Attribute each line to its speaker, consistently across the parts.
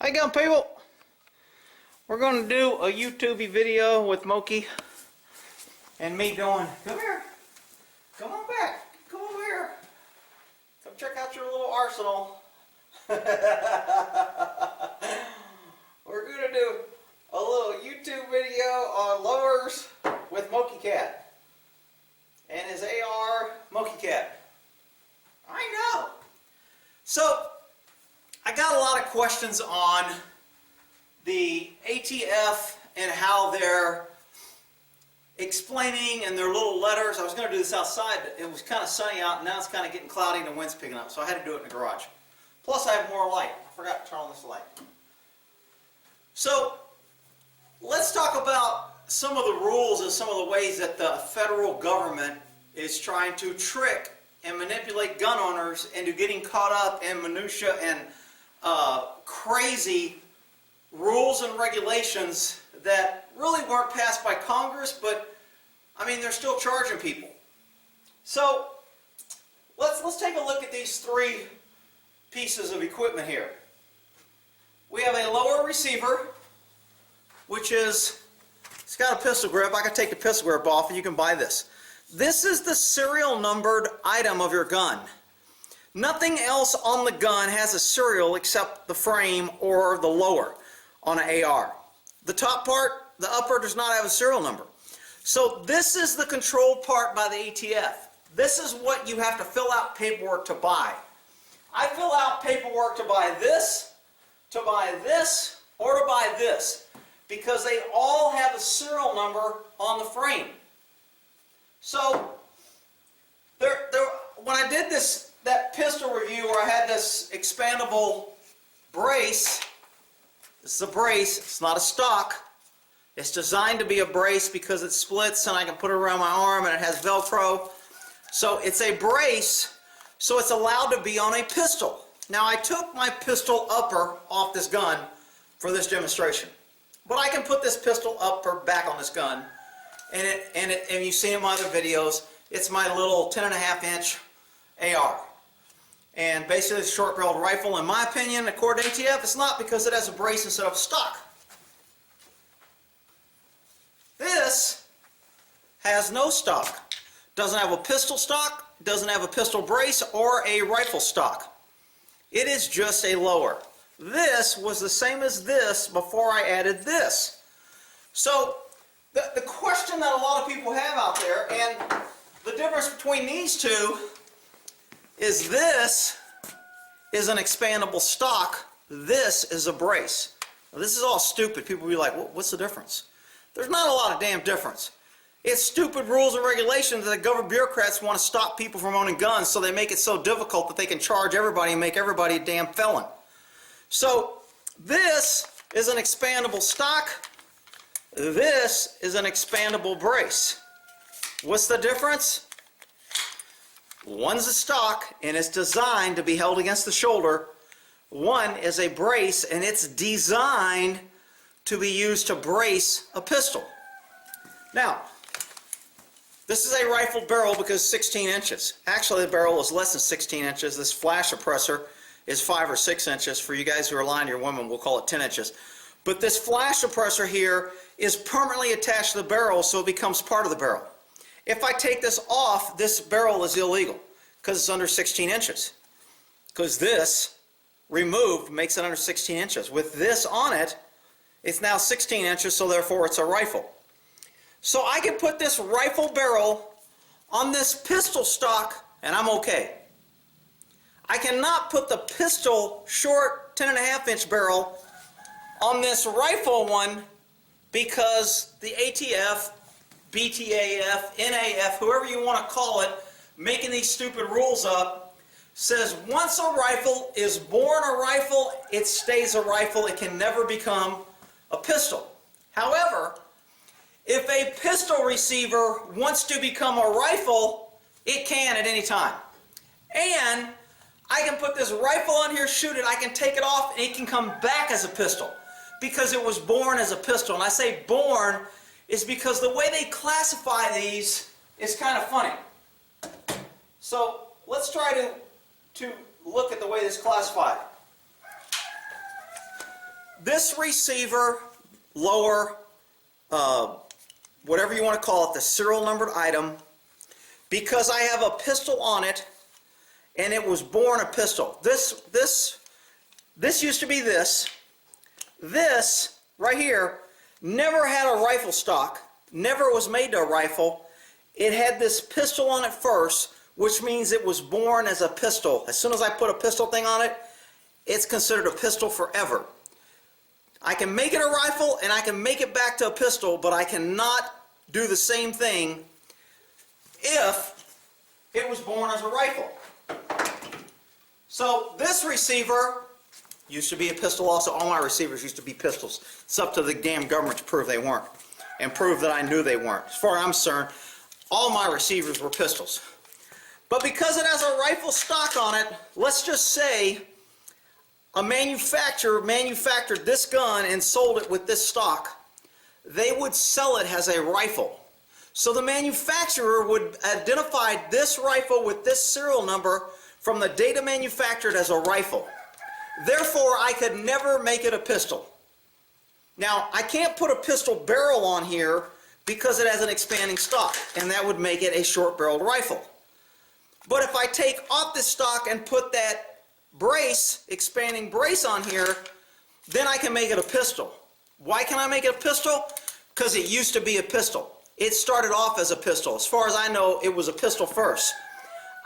Speaker 1: How you going, people? We're going to do a YouTube video with Moki and me going, come here, come on back, come over here, come check out your little arsenal. We're going to do a little YouTube video on lowers with Moki Cat and his AR Moki Cat. I know. So, I got a lot of questions on the ATF and how they're explaining in their little letters. I was going to do this outside, but it was kind of sunny out, and now it's kind of getting cloudy and the wind's picking up, so I had to do it in the garage. Plus, I have more light. I forgot to turn on this light. So, let's talk about some of the rules and some of the ways that the federal government is trying to trick and manipulate gun owners into getting caught up in minutia and crazy rules and regulations that really weren't passed by Congress, but I mean they're still charging people. So let's take a look at these three pieces of equipment here. We have a lower receiver, which is, it's got a pistol grip. I can take the pistol grip off and you can buy this. This is the serial numbered item of your gun. Nothing else on the gun has a serial except the frame or the lower on an AR. The top part, the upper, does not have a serial number. So this is the controlled part by the ATF. This is what you have to fill out paperwork to buy. I fill out paperwork to buy this, or to buy this, because they all have a serial number on the frame. So, when I did that pistol review where I had this expandable brace, this is a brace, it's not a stock. It's designed to be a brace because it splits and I can put it around my arm and it has Velcro. So it's a brace, so it's allowed to be on a pistol. Now I took my pistol upper off this gun for this demonstration. But I can put this pistol upper back on this gun. And you've seen in my other videos, it's my little 10.5-inch AR. And basically it's a short-barreled rifle. In my opinion, according to ATF, it's not because it has a brace instead of a stock. This has no stock. Doesn't have a pistol stock, doesn't have a pistol brace, or a rifle stock. It is just a lower. This was the same as this before I added this. So, the question that a lot of people have out there, and the difference between these two, is this is an expandable stock, this is a brace. Now, this is all stupid. People will be like, what's the difference? There's not a lot of damn difference. It's stupid rules and regulations that the government bureaucrats want to stop people from owning guns, so they make it so difficult that they can charge everybody and make everybody a damn felon. So, this is an expandable stock. This is an expandable brace. What's the difference? One's a stock and it's designed to be held against the shoulder. One is a brace and it's designed to be used to brace a pistol. Now, this is a rifled barrel because 16 inches. Actually, the barrel is less than 16 inches. This flash suppressor is 5 or 6 inches. For you guys who are lying to your women, we'll call it 10 inches. But this flash suppressor here is permanently attached to the barrel, so it becomes part of the barrel. If I take this off, this barrel is illegal because it's under 16 inches. Because this removed makes it under 16 inches. With this on it, it's now 16 inches, so therefore it's a rifle. So I can put this rifle barrel on this pistol stock and I'm okay. I cannot put the pistol short 10.5-inch barrel on this rifle one because the ATF, BTAF, NAF, whoever you want to call it, making these stupid rules up, says once a rifle is born a rifle, it stays a rifle. It can never become a pistol. However, if a pistol receiver wants to become a rifle, it can at any time. And I can put this rifle on here, shoot it, I can take it off, and it can come back as a pistol because it was born as a pistol. And I say born is because the way they classify these is kind of funny. So let's try to look at the way this is classified. this receiver, lower, whatever you want to call it, the serial numbered item, because I have a pistol on it, and it was born a pistol. This used to be this. This right here never had a rifle stock, never was made to a rifle. It had this pistol on it first, which means it was born as a pistol. As soon as I put a pistol thing on it, it's considered a pistol forever. I can make it a rifle and I can make it back to a pistol, but I cannot do the same thing if it was born as a rifle. So this receiver used to be a pistol also. All my receivers used to be pistols. It's up to the damn government to prove they weren't, and prove that I knew they weren't. As far as I'm concerned, all my receivers were pistols. But because it has a rifle stock on it, let's just say a manufacturer manufactured this gun and sold it with this stock, they would sell it as a rifle. So the manufacturer would identify this rifle with this serial number from the date it manufactured as a rifle. Therefore, I could never make it a pistol. Now, I can't put a pistol barrel on here because it has an expanding stock, and that would make it a short-barreled rifle. But if I take off this stock and put that brace, expanding brace on here, then I can make it a pistol. Why can I make it a pistol? Because it used to be a pistol. It started off as a pistol. As far as I know, it was a pistol first.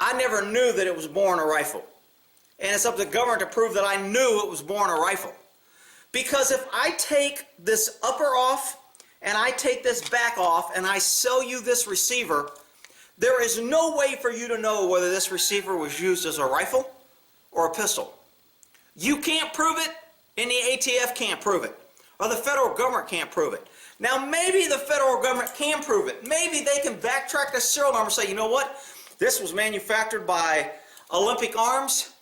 Speaker 1: I never knew that it was born a rifle. And it's up to the government to prove that I knew it was born a rifle. Because if I take this upper off and I take this back off and I sell you this receiver, there is no way for you to know whether this receiver was used as a rifle or a pistol. You can't prove it, and the ATF can't prove it, or the federal government can't prove it. Now, maybe the federal government can prove it. Maybe they can backtrack the serial number and say, you know what? This was manufactured by Olympic Arms,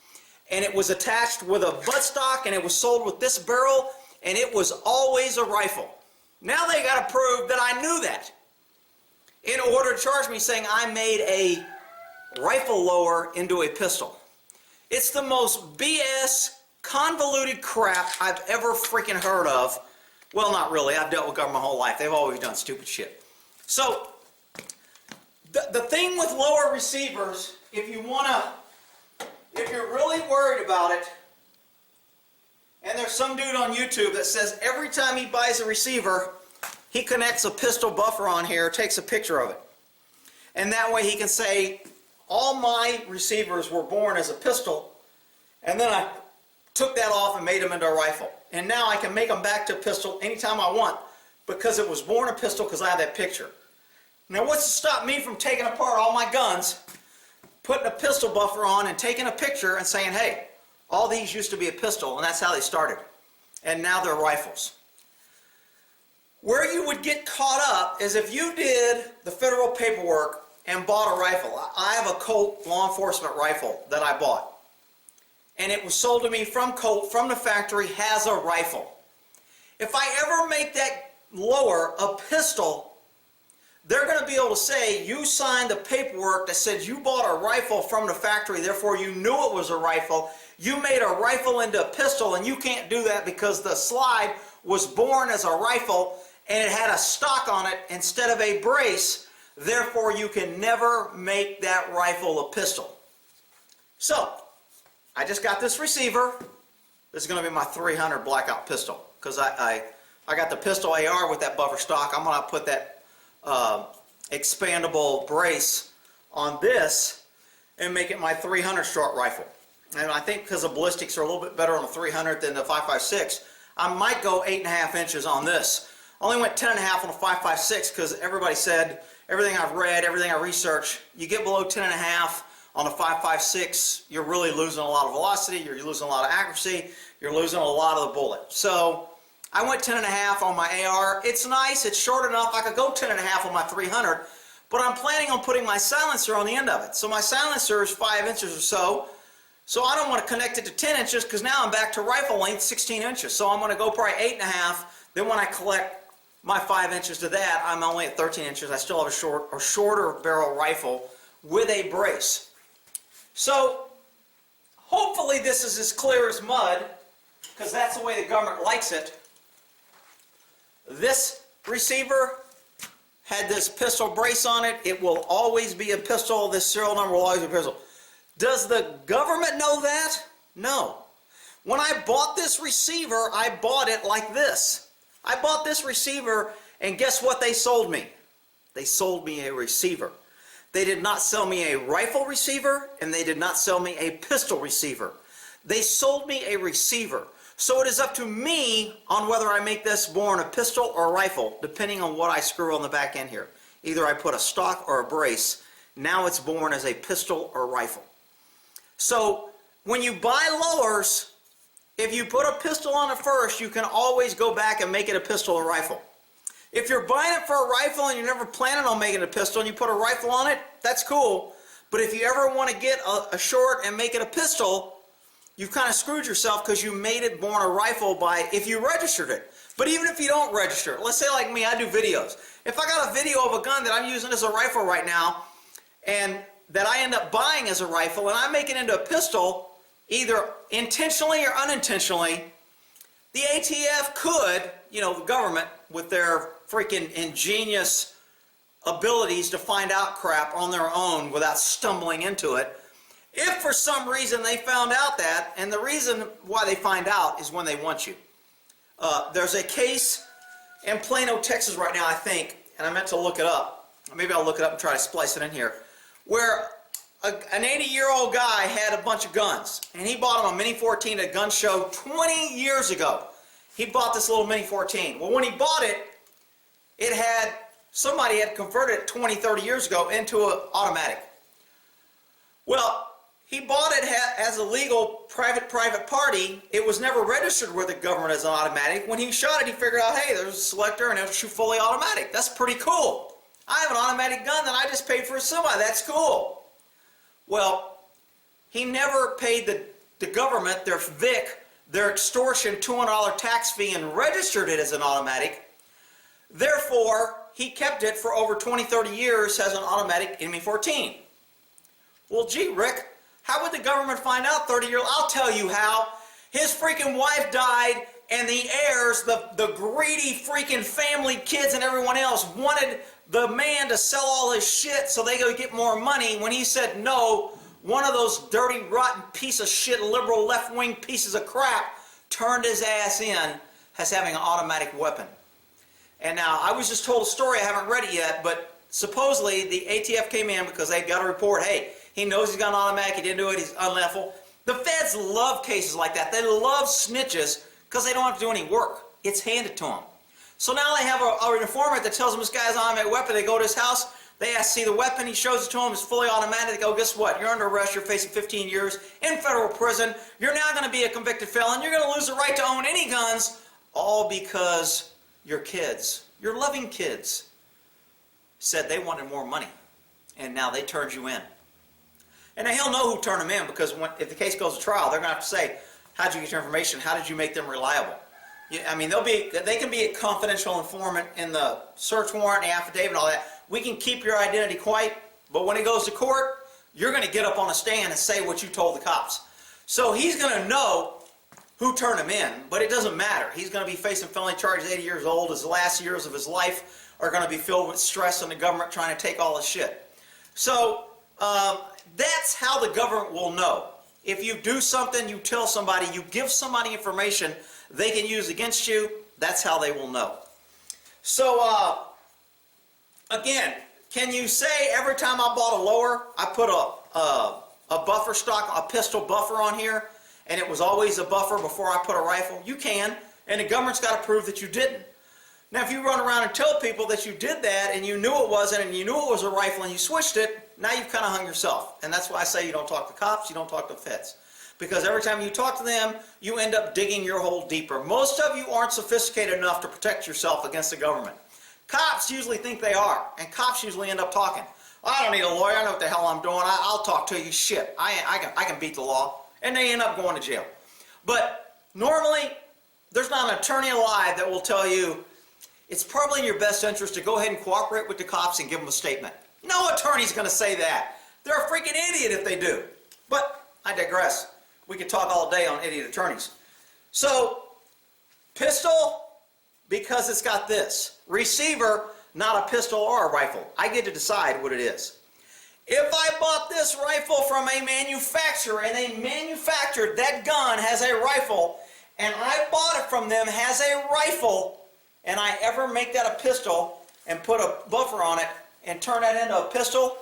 Speaker 1: and it was attached with a buttstock, and it was sold with this barrel, and it was always a rifle. Now they got to prove that I knew that in order to charge me saying I made a rifle lower into a pistol. It's the most BS, convoluted crap I've ever freaking heard of. Well, not really. I've dealt with government my whole life. They've always done stupid shit. So, the thing with lower receivers, if you're really worried about it, and there's some dude on YouTube that says every time he buys a receiver, he connects a pistol buffer on here, takes a picture of it. And that way he can say, all my receivers were born as a pistol, and then I took that off and made them into a rifle. And now I can make them back to a pistol anytime I want because it was born a pistol because I have that picture. Now what's to stop me from taking apart all my guns, putting a pistol buffer on and taking a picture and saying, hey, all these used to be a pistol and that's how they started. And now they're rifles. Where you would get caught up is if you did the federal paperwork and bought a rifle. I have a Colt law enforcement rifle that I bought. And it was sold to me from Colt, from the factory, has a rifle. If I ever make that lower a pistol, they're going to be able to say, you signed the paperwork that said you bought a rifle from the factory, therefore you knew it was a rifle. You made a rifle into a pistol, and you can't do that because the slide was born as a rifle, and it had a stock on it instead of a brace. Therefore, you can never make that rifle a pistol. So, I just got this receiver. This is going to be my 300 blackout pistol because I got the pistol AR with that buffer stock. I'm going to put that expandable brace on this and make it my 300 short rifle. And I think because the ballistics are a little bit better on the 300 than the 5.56, I might go 8.5 inches on this. I only went 10.5 on the 5.56 because everybody said, everything I've read, everything I researched, you get below 10.5 on a 5.56, you're really losing a lot of velocity, you're losing a lot of accuracy, you're losing a lot of the bullet. So I went 10.5 on my AR. It's nice, it's short enough, I could go 10.5 on my 300, but I'm planning on putting my silencer on the end of it. So my silencer is 5 inches or so I don't want to connect it to 10 inches because now I'm back to rifle length, 16 inches. So I'm going to go probably 8.5, then when I collect my 5 inches to that, I'm only at 13 inches. I still have a shorter barrel rifle with a brace. So hopefully this is as clear as mud because that's the way the government likes it. This receiver had this pistol brace on it. It will always be a pistol. This serial number will always be a pistol. Does the government know that? No. When I bought this receiver, I bought it like this. I bought this receiver, and guess what they sold me? They sold me a receiver. They did not sell me a rifle receiver, and they did not sell me a pistol receiver. They sold me a receiver. So it is up to me on whether I make this born a pistol or a rifle, depending on what I screw on the back end here. Either I put a stock or a brace. Now it's born as a pistol or rifle. So when you buy lowers, if you put a pistol on it first, you can always go back and make it a pistol or rifle. If you're buying it for a rifle and you're never planning on making it a pistol and you put a rifle on it, that's cool. But if you ever want to get a short and make it a pistol, you've kind of screwed yourself because you made it born a rifle if you registered it. But even if you don't register it, let's say like me, I do videos. If I got a video of a gun that I'm using as a rifle right now and that I end up buying as a rifle and I make it into a pistol, either intentionally or unintentionally, the ATF could, the government with their freaking ingenious abilities to find out crap on their own without stumbling into it, if for some reason they found out that, and the reason why they find out is when they want you. There's a case in Plano, Texas right now, I think, and I meant to look it up. Maybe I'll look it up and try to splice it in here, where an 80-year-old guy had a bunch of guns, and he bought him a Mini 14 at a gun show 20 years ago. He bought this little Mini 14. Well, when he bought it, somebody had converted it 20, 30 years ago into an automatic. Well, he bought it as a legal private party. It was never registered with the government as an automatic. When he shot it, he figured out, hey, there's a selector and it'll shoot fully automatic. That's pretty cool. I have an automatic gun that I just paid for a semi. That's cool. Well, he never paid the government, their VIC, their extortion $200 tax fee and registered it as an automatic. Therefore, he kept it for over 20, 30 years as an automatic M14. Well, gee, Rick, how would the government find out 30 years? I'll tell you how. His freaking wife died, and the heirs, the greedy freaking family, kids, and everyone else wanted the man to sell all his shit so they could get more money. When he said no, one of those dirty, rotten piece of shit, liberal, left-wing pieces of crap turned his ass in as having an automatic weapon. And now, I was just told a story, I haven't read it yet, but supposedly the ATF came in because they got a report, hey, he knows he's got an automatic, he didn't do it, he's unlawful. The feds love cases like that. They love snitches because they don't have to do any work. It's handed to them. So now they have an informant that tells them this guy has an automatic weapon. They go to his house, they ask to see the weapon, he shows it to them, it's fully automatic. They go, guess what? You're under arrest, you're facing 15 years in federal prison, you're now going to be a convicted felon, you're going to lose the right to own any guns, all because your kids, your loving kids, said they wanted more money. And now they turned you in. And now he'll know who turned him in because if the case goes to trial, they're going to have to say, how did you get your information? How did you make them reliable? I mean, they can be a confidential informant in the search warrant, the affidavit, and all that. We can keep your identity quiet, but when it goes to court, you're going to get up on a stand and say what you told the cops. So he's going to know who turned him in, but it doesn't matter. He's going to be facing felony charges, 80 years old. His last years of his life are going to be filled with stress and the government trying to take all his shit. So that's how the government will know. If you do something, you tell somebody, you give somebody information they can use against you, that's how they will know. So, again, can you say every time I bought a lower, I put a buffer stock, a pistol buffer on here, and it was always a buffer before I put a rifle? You can, and the government's got to prove that you didn't. Now, if you run around and tell people that you did that, and you knew it wasn't, and you knew it was a rifle, and you switched it, now you've kind of hung yourself. And that's why I say you don't talk to cops, you don't talk to feds. Because every time you talk to them, you end up digging your hole deeper. Most of you aren't sophisticated enough to protect yourself against the government. Cops usually think they are, and cops usually end up talking. I don't need a lawyer, I know what the hell I'm doing, I'll talk to you, shit, I can beat the law. And they end up going to jail. But normally, there's not an attorney alive that will tell you it's probably in your best interest to go ahead and cooperate with the cops and give them a statement. No attorney's going to say that. They're a freaking idiot if they do. But I digress. We could talk all day on idiot attorneys. So, pistol, because it's got this. Receiver, not a pistol or a rifle. I get to decide what it is. If I bought this rifle from a manufacturer and they manufactured that gun has a rifle, and I bought it from them has a rifle, and I ever make that a pistol and put a buffer on it and turn that into a pistol,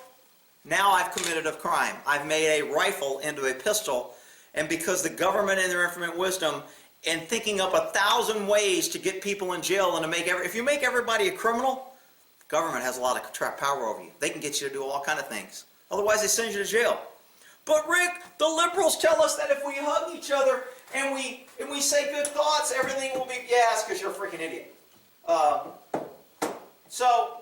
Speaker 1: now I've committed a crime. I've made a rifle into a pistol, and because the government in their infinite wisdom and thinking up 1,000 ways to get people in jail and to make if you make everybody a criminal, government has a lot of power over you. They can get you to do all kind of things. Otherwise, they send you to jail. But Rick, the liberals tell us that if we hug each other and we say good thoughts, everything will be. Yeah, it's because you're a freaking idiot. So,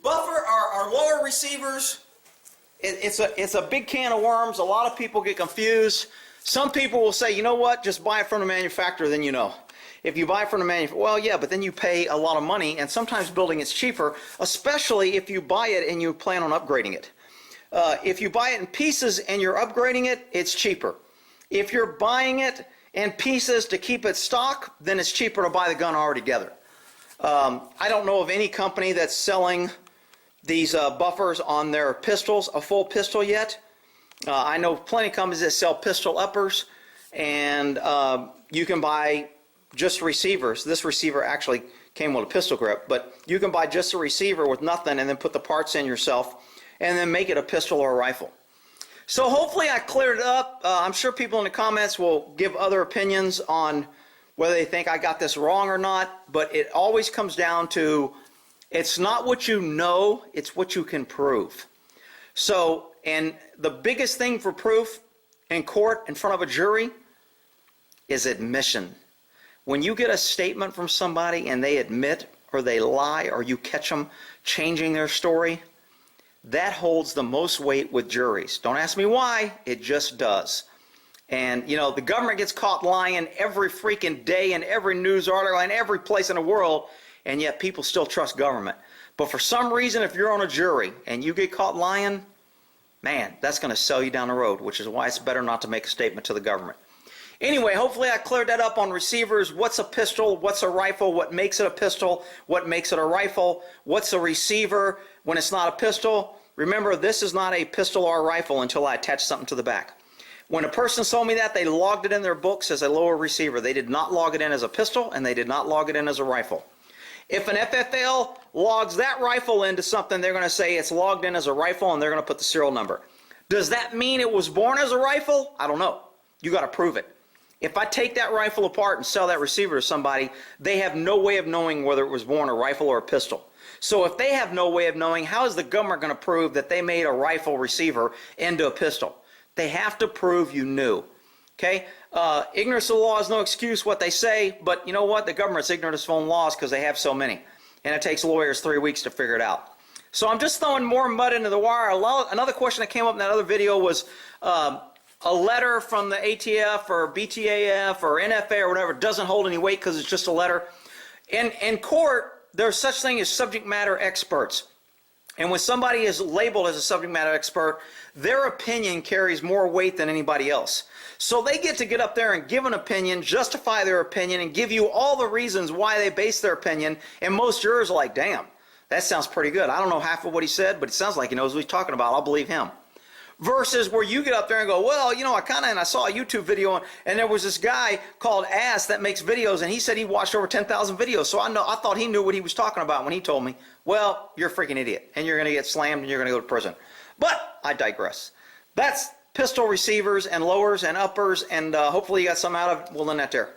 Speaker 1: buffer our lower receivers. It's a big can of worms. A lot of people get confused. Some people will say, you know what? Just buy it from the manufacturer, then you know. If you buy from the manufacturer, well, yeah, but then you pay a lot of money, and sometimes building it's cheaper, especially if you buy it and you plan on upgrading it. If you buy it in pieces and you're upgrading it, it's cheaper. If you're buying it in pieces to keep it stock, then it's cheaper to buy the gun already together. I don't know of any company that's selling these buffers on their pistols, a full pistol yet. I know plenty of companies that sell pistol uppers, and you can buy just receivers. This receiver actually came with a pistol grip, but you can buy just a receiver with nothing and then put the parts in yourself and then make it a pistol or a rifle. So hopefully I cleared it up. I'm sure people in the comments will give other opinions on whether they think I got this wrong or not, but it always comes down to it's not what you know, it's what you can prove. So, and the biggest thing for proof in court in front of a jury is admission. When you get a statement from somebody and they admit or they lie or you catch them changing their story, that holds the most weight with juries. Don't ask me why, it just does. And, you know, the government gets caught lying every freaking day in every news article in every place in the world, and yet people still trust government. But for some reason, if you're on a jury and you get caught lying, man, that's going to sell you down the road, which is why it's better not to make a statement to the government. Anyway, hopefully I cleared that up on receivers. What's a pistol? What's a rifle? What makes it a pistol? What makes it a rifle? What's a receiver when it's not a pistol? Remember, this is not a pistol or a rifle until I attach something to the back. When a person sold me that, they logged it in their books as a lower receiver. They did not log it in as a pistol, and they did not log it in as a rifle. If an FFL logs that rifle into something, they're going to say it's logged in as a rifle, and they're going to put the serial number. Does that mean it was born as a rifle? I don't know. You got to prove it. If I take that rifle apart and sell that receiver to somebody, they have no way of knowing whether it was born a rifle or a pistol. So if they have no way of knowing, how is the government going to prove that they made a rifle receiver into a pistol? They have to prove you knew. Okay? Ignorance of the law is no excuse what they say, but you know what? The government's ignorant of its own laws because they have so many. And it takes lawyers 3 weeks to figure it out. So I'm just throwing more mud into the wire. Another question that came up in that other video was a letter from the ATF or BTAF or NFA or whatever doesn't hold any weight because it's just a letter. In court, there's such thing as subject matter experts. And when somebody is labeled as a subject matter expert, their opinion carries more weight than anybody else. So they get up there and give an opinion, justify their opinion, and give you all the reasons why they base their opinion. And most jurors are like, damn, that sounds pretty good. I don't know half of what he said, but it sounds like he knows what he's talking about. I'll believe him. Versus where you get up there and go, well, you know, I saw a YouTube video and there was this guy called Ass that makes videos, and he said he watched over 10,000 videos. So I thought he knew what he was talking about when he told me. Well, you're a freaking idiot, and you're going to get slammed and you're going to go to prison. But I digress. That's pistol receivers and lowers and uppers, and hopefully you got some out of it. We'll end that there.